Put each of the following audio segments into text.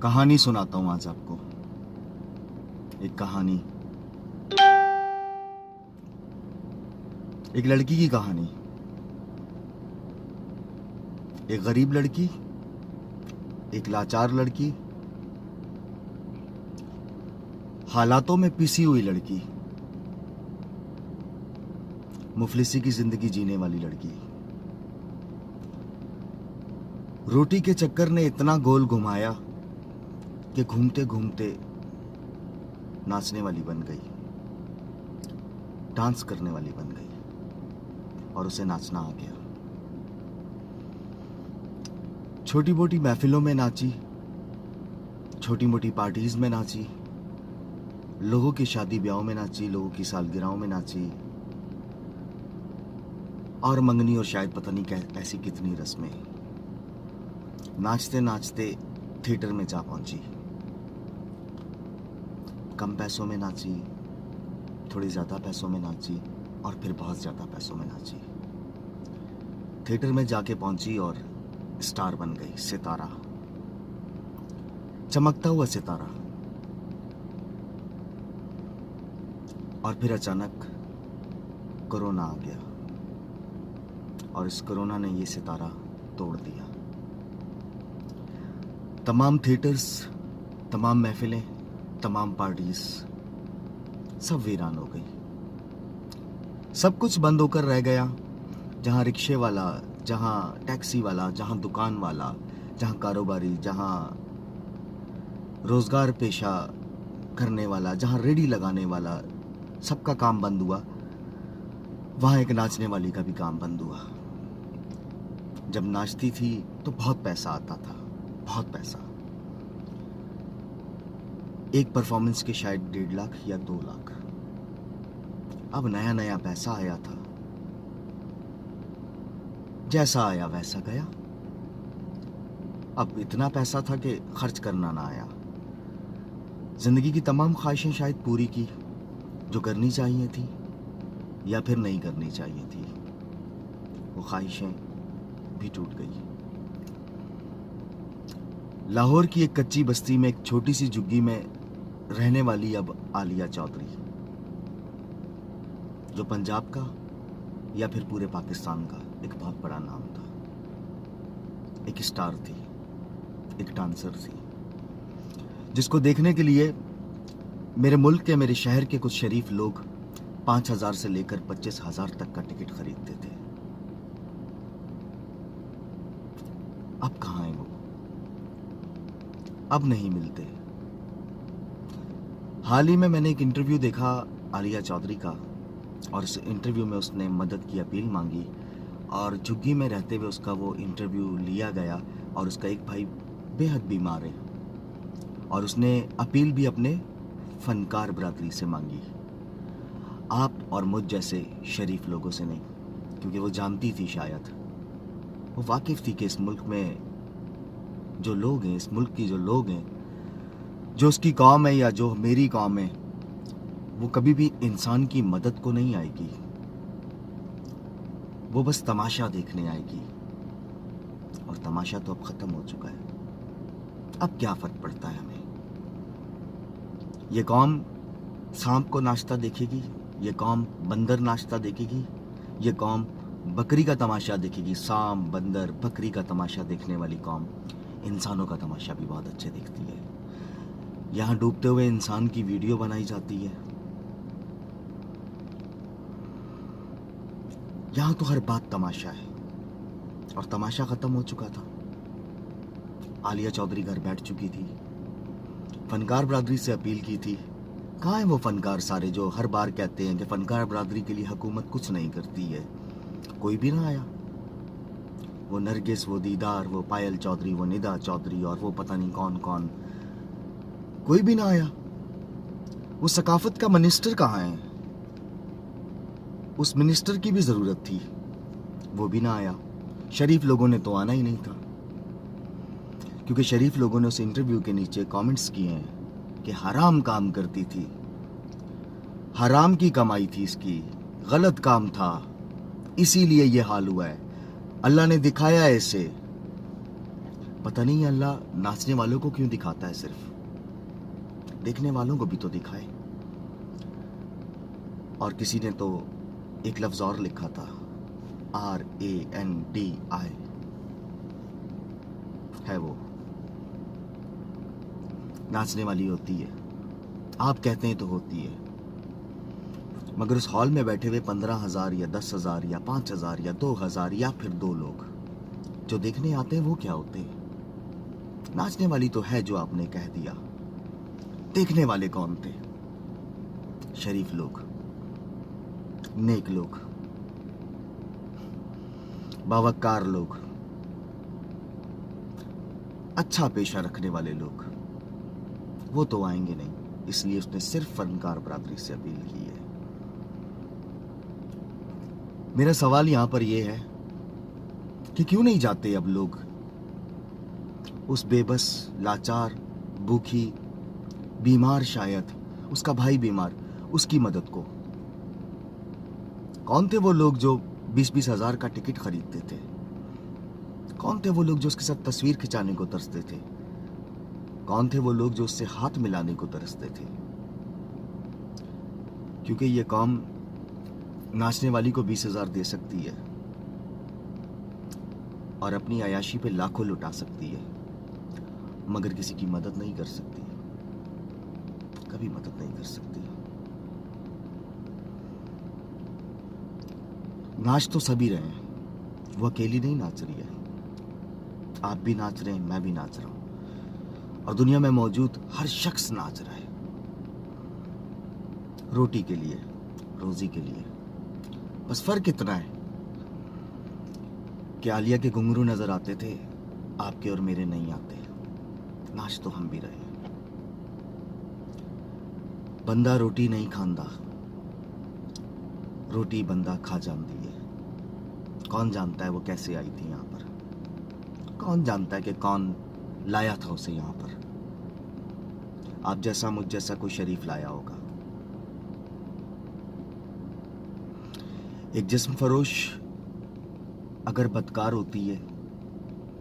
कहानी सुनाता हूं आज आपको। एक कहानी, एक लड़की की कहानी। एक गरीब लड़की, एक लाचार लड़की, हालातों में पिसी हुई लड़की, मुफलिसी की जिंदगी जीने वाली लड़की। रोटी के चक्कर ने इतना गोल घुमाया कि घूमते घूमते नाचने वाली बन गई, डांस करने वाली बन गई और उसे नाचना आ गया। छोटी मोटी महफिलों में नाची, छोटी मोटी पार्टीज में नाची, लोगों की शादी ब्याहों में नाची, लोगों की सालगिरहों में नाची और मंगनी और शायद पता नहीं ऐसी कितनी रस्में। नाचते नाचते थिएटर में जा पहुंची। कम पैसों में नाची, थोड़ी ज़्यादा पैसों में नाची और फिर बहुत ज़्यादा पैसों में नाची। थिएटर में जाके पहुंची और स्टार बन गई, सितारा, चमकता हुआ सितारा। और फिर अचानक कोरोना आ गया और इस कोरोना ने ये सितारा तोड़ दिया। तमाम थिएटर्स, तमाम महफिलें, तमाम पार्टीज सब वीरान हो गई। सब कुछ बंद होकर रह गया। जहां रिक्शे वाला, जहां टैक्सी वाला, जहां दुकान वाला, जहां कारोबारी, जहां रोजगार पेशा करने वाला, जहां रेडी लगाने वाला, सबका काम बंद हुआ। वहां एक नाचने वाली का भी काम बंद हुआ। जब नाचती थी तो बहुत पैसा आता था, बहुत पैसा। एक परफॉर्मेंस के शायद 1.5 लाख या 2 लाख। अब नया नया पैसा आया था, जैसा आया वैसा गया। अब इतना पैसा था कि खर्च करना ना आया। जिंदगी की तमाम ख्वाहिशें शायद पूरी की जो करनी चाहिए थी या फिर नहीं करनी चाहिए थी। वो ख्वाहिशें भी टूट गई। लाहौर की एक कच्ची बस्ती में एक छोटी सी झुग्गी में रहने वाली अब आलिया चौधरी, जो पंजाब का या फिर पूरे पाकिस्तान का एक बहुत बड़ा नाम था। एक स्टार थी, एक डांसर थी, जिसको देखने के लिए मेरे मुल्क के, मेरे शहर के कुछ शरीफ लोग 5,000 से लेकर 25,000 तक का टिकट खरीदते थे। अब कहाँ है वो? अब नहीं मिलते। हाल ही में मैंने एक इंटरव्यू देखा आलिया चौधरी का, और इस इंटरव्यू में उसने मदद की अपील मांगी और झुग्गी में रहते हुए उसका वो इंटरव्यू लिया गया। और उसका एक भाई बेहद बीमार है और उसने अपील भी अपने फनकार बरादरी से मांगी, आप और मुझ जैसे शरीफ लोगों से नहीं। क्योंकि वो जानती थी, शायद वो वाकिफ थी कि इस मुल्क में जो लोग हैं, इस मुल्क की जो लोग हैं, जो उसकी कौम है या जो मेरी कौम है, वो कभी भी इंसान की मदद को नहीं आएगी। वो बस तमाशा देखने आएगी। और तमाशा तो अब खत्म हो चुका है। अब क्या फर्क पड़ता है हमें? ये कौम सांप को नाचता देखेगी, ये कौम बंदर नाचता देखेगी, ये कौम बकरी का तमाशा देखेगी। सांप, बंदर, बकरी का तमाशा देखने वाली कौम इंसानों का तमाशा भी बहुत अच्छे देखती है। यहाँ डूबते हुए इंसान की वीडियो बनाई जाती है। यहाँ तो हर बात तमाशा है और तमाशा खत्म हो चुका था। आलिया चौधरी घर बैठ चुकी थी। फनकार बरादरी से अपील की थी। कहाँ है वो फनकार सारे जो हर बार कहते हैं कि फनकार बरादरी के लिए हुकूमत कुछ नहीं करती है? कोई भी ना आया। वो नरगिस, वो दीदार, वो पायल चौधरी, वो निदा चौधरी और वो पता नहीं कौन कौन, कोई भी ना आया। वो सकाफत का मिनिस्टर कहाँ है? उस मिनिस्टर की भी जरूरत थी, वो भी ना आया। शरीफ लोगों ने तो आना ही नहीं था, क्योंकि शरीफ लोगों ने उस इंटरव्यू के नीचे कमेंट्स किए हैं कि हराम काम करती थी, हराम की कमाई थी इसकी, गलत काम था, इसीलिए ये हाल हुआ है, अल्लाह ने दिखाया है इसे। पता नहीं अल्लाह नाचने वालों को क्यों दिखाता है, सिर्फ देखने वालों को भी तो दिखाए। और किसी ने तो एक लफ्ज और लिखा था, RANDI है वो, नाचने वाली होती है। आप कहते हैं तो होती है, मगर उस हॉल में बैठे हुए 15,000 या 10,000 या 5,000 या 2,000 या फिर 2 लोग जो देखने आते हैं वो क्या होते हैं? नाचने वाली तो है जो आपने कह दिया, देखने वाले कौन थे? शरीफ लोग, नेक लोग, बावकार लोग, अच्छा पेशा रखने वाले लोग। वो तो आएंगे नहीं, इसलिए उसने सिर्फ फनकार बरादरी से अपील की है। मेरा सवाल यहां पर यह है कि क्यों नहीं जाते अब लोग उस बेबस, लाचार, भूखी, बीमार, शायद उसका भाई बीमार, उसकी मदद को? कौन थे वो लोग जो 20-20 हजार का टिकट खरीदते थे? कौन थे वो लोग जो उसके साथ तस्वीर खिंचाने को तरसते थे? कौन थे वो लोग जो उससे हाथ मिलाने को तरसते थे? क्योंकि ये कौम नाचने वाली को 20,000 दे सकती है और अपनी अयाशी पे लाखों लुटा सकती है, मगर किसी की मदद नहीं कर सकती, कभी मदद नहीं कर सकती। नाच तो सभी रहे हैं, वो अकेली नहीं नाच रही है। आप भी नाच रहे हैं, मैं भी नाच रहा हूं, और दुनिया में मौजूद हर शख्स नाच रहा है, रोटी के लिए, रोजी के लिए। बस फर्क इतना है कि आलिया के घुंघरू नजर आते थे, आपके और मेरे नहीं आते। नाच तो हम भी रहे हैं। बंदा रोटी नहीं खांदा, रोटी बंदा खा जाती है। कौन जानता है वो कैसे आई थी यहां पर? कौन जानता है कि कौन लाया था उसे यहां पर? आप जैसा, मुझ जैसा कोई शरीफ लाया होगा। एक जिस्म फरोश अगर बदकार होती है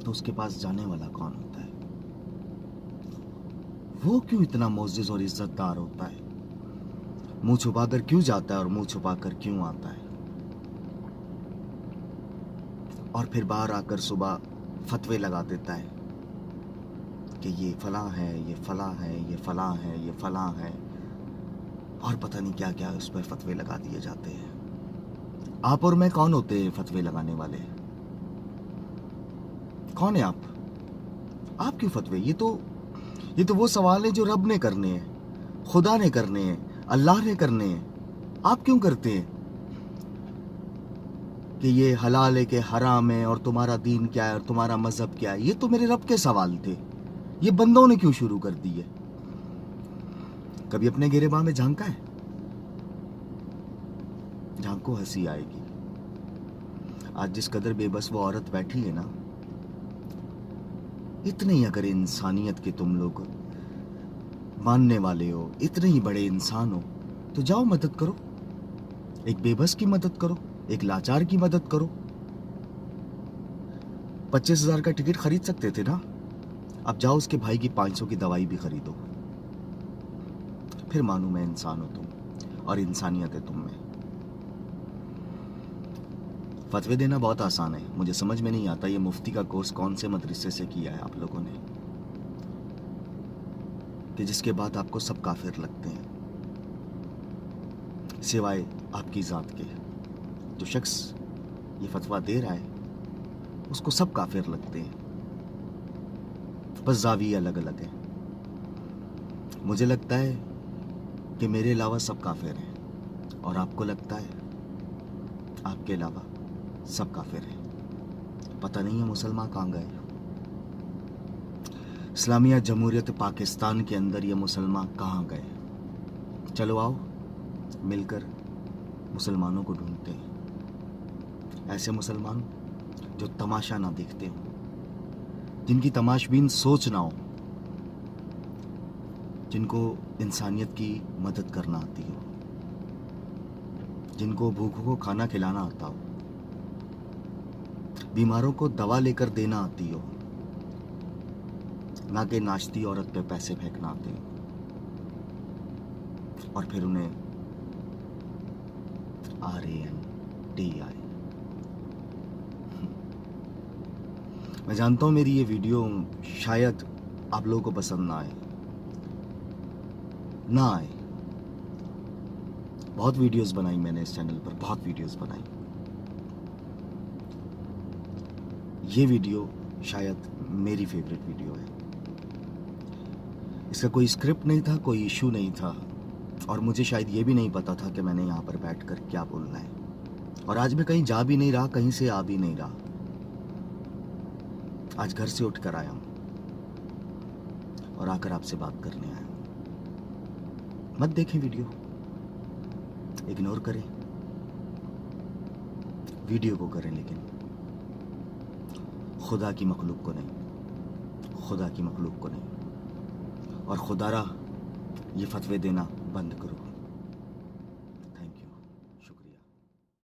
तो उसके पास जाने वाला कौन होता है? वो क्यों इतना मोअज़्ज़िज़ और इज्जतदार होता है? मुंह छुपाकर क्यों जाता है और मुंह छुपाकर क्यों आता है? और फिर बाहर आकर सुबह फतवे लगा देता है कि ये फलां है, ये फलां है, ये फलां है, ये फलां है, और पता नहीं क्या क्या उस पर फतवे लगा दिए जाते हैं। आप और मैं कौन होते हैं फतवे लगाने वाले? कौन है आप? आप क्यों फतवे? ये तो वो सवाल है जो रब ने करने हैं, खुदा ने करने हैं, अल्लाह ने करने हैं। आप क्यों करते हैं कि ये हलाल है कि हराम है, और तुम्हारा दीन क्या है और तुम्हारा मजहब क्या है? ये तो मेरे रब के सवाल थे, ये बंदों ने क्यों शुरू कर दिए? कभी अपने गिरेबान में झांका है? झांको, हंसी आएगी। आज जिस कदर बेबस वो औरत बैठी है ना, इतने ही अगर इंसानियत के तुम लोग मानने वाले हो, इतने ही बड़े इंसान हो, तो जाओ मदद करो। एक बेबस की मदद करो, एक लाचार की मदद करो। 25,000 का टिकट खरीद सकते थे ना? अब जाओ उसके भाई की 500 की दवाई भी खरीदो, फिर मानू मैं इंसान हूं तुम, और इंसानियत है तुम में। फतवे देना बहुत आसान है, मुझे समझ में नहीं आता ये मुफ्ती का कोर्स कौन से मदरसे से किया है आप लोगों ने, कि जिसके बाद आपको सब काफिर लगते हैं, सिवाय आपकी ज़ात के। जो शख्स ये फतवा दे रहा है उसको सब काफिर लगते हैं, बस ज़ाविया अलग अलग है। मुझे लगता है कि मेरे अलावा सब काफिर हैं, और आपको लगता है आपके अलावा सब काफिर हैं। पता नहीं है मुसलमान कहाँ गए। इस्लामिया जमहूरियत पाकिस्तान के अंदर ये मुसलमान कहाँ गए? चलो आओ मिलकर मुसलमानों को ढूंढते हैं। ऐसे मुसलमान जो तमाशा ना देखते हो, जिनकी तमाशबीन सोच ना हो, जिनको इंसानियत की मदद करना आती हो, जिनको भूखों को खाना खिलाना आता हो, बीमारों को दवा लेकर देना आती हो, ना कि नाचती औरत पे पैसे फेंकना आते और फिर उन्हें RANDI। मैं जानता हूँ मेरी ये वीडियो शायद आप लोगों को पसंद ना आए। बहुत वीडियोस बनाई मैंने इस चैनल पर, बहुत वीडियोस बनाई। ये वीडियो शायद मेरी फेवरेट वीडियो है। इसका कोई स्क्रिप्ट नहीं था, कोई इशू नहीं था, और मुझे शायद ये भी नहीं पता था कि मैंने यहाँ पर बैठकर क्या बोलना है। और आज मैं कहीं जा भी नहीं रहा, कहीं से आ भी नहीं रहा। आज घर से उठकर आया हूँ और आकर आपसे बात करने आया हूँ। मत देखें वीडियो, इग्नोर करें, वीडियो को करें, लेकिन खुदा की मखलूक को नहीं, खुदा की मखलूक को नहीं। और खुदारा ये फतवे देना बंद करो।